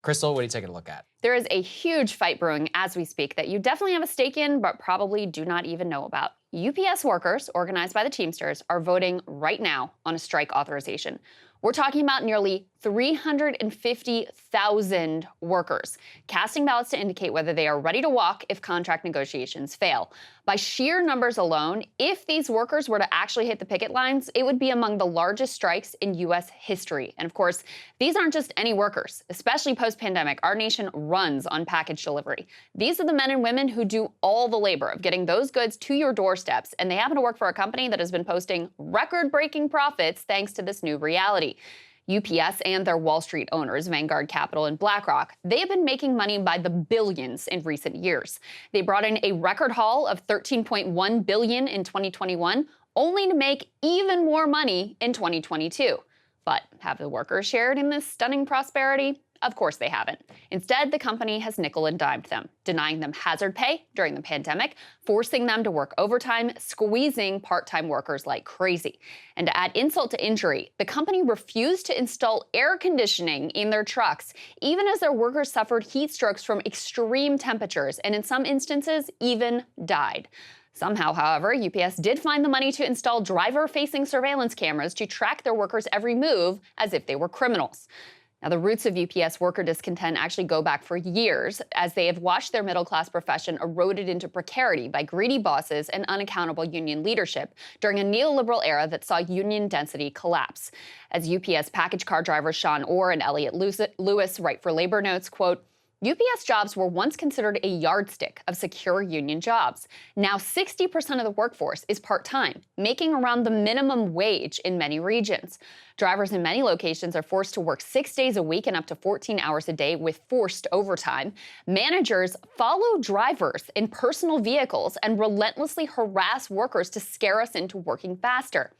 Krystal, what are you taking a look at? There is a huge fight brewing as we speak that you definitely have a stake in, but probably do not even know about. UPS workers, organized by the Teamsters, are voting right now on a strike authorization. We're talking about nearly 350,000 workers casting ballots to indicate whether they are ready to walk if contract negotiations fail. By sheer numbers alone, if these workers were to actually hit the picket lines, it would be among the largest strikes in U.S. history. And of course, these aren't just any workers. Especially post-pandemic, our nation runs on package delivery. These are the men and women who do all the labor of getting those goods to your doorsteps, and they happen to work for a company that has been posting record-breaking profits thanks to this new reality. UPS and their Wall Street owners, Vanguard Capital and BlackRock, they have been making money by the billions in recent years. They brought in a record haul of $13.1 billion in 2021, only to make even more money in 2022. But have the workers shared in this stunning prosperity? Of course they haven't. Instead, the company has nickel and dimed them, denying them hazard pay during the pandemic, forcing them to work overtime, squeezing part-time workers like crazy. And to add insult to injury, the company refused to install air conditioning in their trucks, even as their workers suffered heat strokes from extreme temperatures and in some instances even died. Somehow, however, UPS did find the money to install driver-facing surveillance cameras to track their workers' every move as if they were criminals. Now, the roots of UPS worker discontent actually go back for years, as they have watched their middle-class profession eroded into precarity by greedy bosses and unaccountable union leadership during a neoliberal era that saw union density collapse. As UPS package car drivers Sean Orr and Elliot Lewis write for Labor Notes, quote, UPS jobs were once considered a yardstick of secure union jobs. Now 60% of the workforce is part-time, making around the minimum wage in many regions. Drivers in many locations are forced to work 6 days a week and up to 14 hours a day with forced overtime. Managers follow drivers in personal vehicles and relentlessly harass workers to scare us into working faster.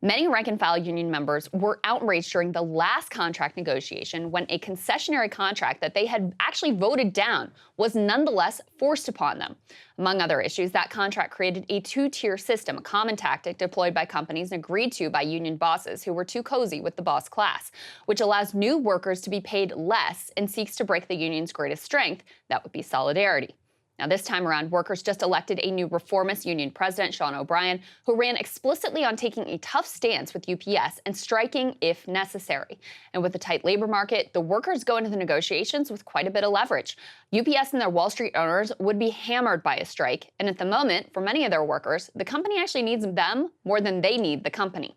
Many rank-and-file union members were outraged during the last contract negotiation when a concessionary contract that they had actually voted down was nonetheless forced upon them. Among other issues, that contract created a two-tier system, a common tactic deployed by companies and agreed to by union bosses who were too cozy with the boss class, which allows new workers to be paid less and seeks to break the union's greatest strength, that would be solidarity. Now, this time around, workers just elected a new reformist union president, Sean O'Brien, who ran explicitly on taking a tough stance with UPS and striking if necessary. And with a tight labor market, the workers go into the negotiations with quite a bit of leverage. UPS and their Wall Street owners would be hammered by a strike. And at the moment, for many of their workers, the company actually needs them more than they need the company.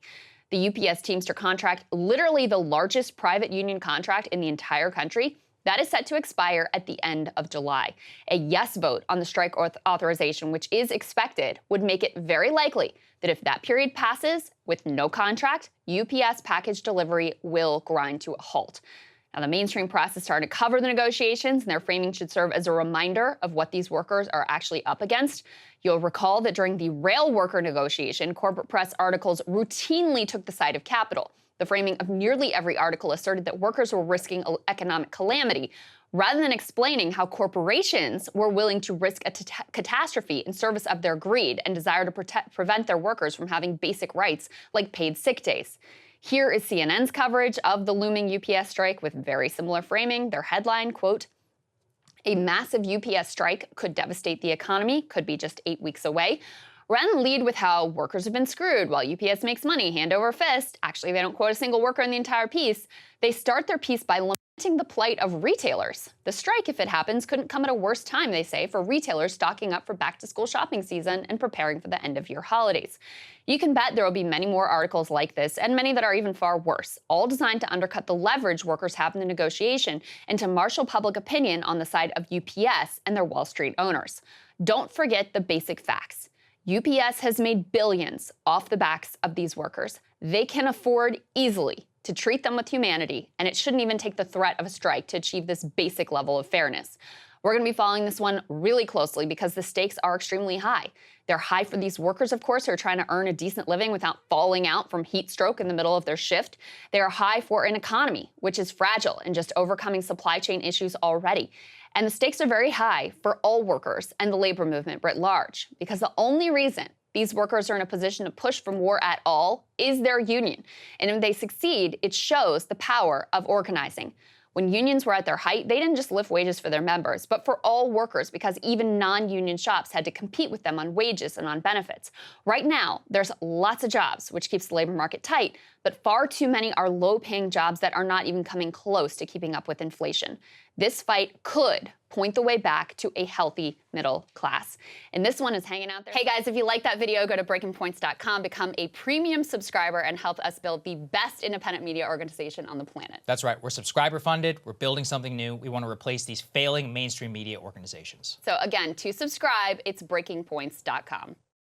The UPS Teamster contract, literally the largest private union contract in the entire country, that is set to expire at the end of July. A yes vote on the strike authorization, which is expected, would make it very likely that if that period passes with no contract, UPS package delivery will grind to a halt. Now, the mainstream press is starting to cover the negotiations, and their framing should serve as a reminder of what these workers are actually up against. You'll recall that during the rail worker negotiation, corporate press articles routinely took the side of capital. The framing of nearly every article asserted that workers were risking economic calamity, rather than explaining how corporations were willing to risk a catastrophe in service of their greed and desire to prevent their workers from having basic rights like paid sick days. Here is CNN's coverage of the looming UPS strike with very similar framing. Their headline, quote, "A massive UPS strike could devastate the economy, could be just 8 weeks away." Rather than lead with how workers have been screwed while UPS makes money hand over fist, actually they don't quote a single worker in the entire piece, they start their piece by lamenting the plight of retailers. The strike, if it happens, couldn't come at a worse time, they say, for retailers stocking up for back-to-school shopping season and preparing for the end-of-year holidays. You can bet there will be many more articles like this, and many that are even far worse, all designed to undercut the leverage workers have in the negotiation and to marshal public opinion on the side of UPS and their Wall Street owners. Don't forget the basic facts. UPS has made billions off the backs of these workers. They can afford easily to treat them with humanity, and it shouldn't even take the threat of a strike to achieve this basic level of fairness. We're going to be following this one really closely because the stakes are extremely high. They're high for these workers, of course, who are trying to earn a decent living without falling out from heat stroke in the middle of their shift. They are high for an economy, which is fragile and just overcoming supply chain issues already. And the stakes are very high for all workers and the labor movement writ large, because the only reason these workers are in a position to push for more at all is their union. And if they succeed, it shows the power of organizing. When unions were at their height, they didn't just lift wages for their members, but for all workers, because even non-union shops had to compete with them on wages and on benefits. Right now, there's lots of jobs, which keeps the labor market tight, but far too many are low-paying jobs that are not even coming close to keeping up with inflation. This fight could point the way back to a healthy middle class. And this one is hanging out there. Hey guys, if you like that video, go to breakingpoints.com, become a premium subscriber, and help us build the best independent media organization on the planet. That's right. We're subscriber funded. We're building something new. We want to replace these failing mainstream media organizations. So again, to subscribe, it's breakingpoints.com.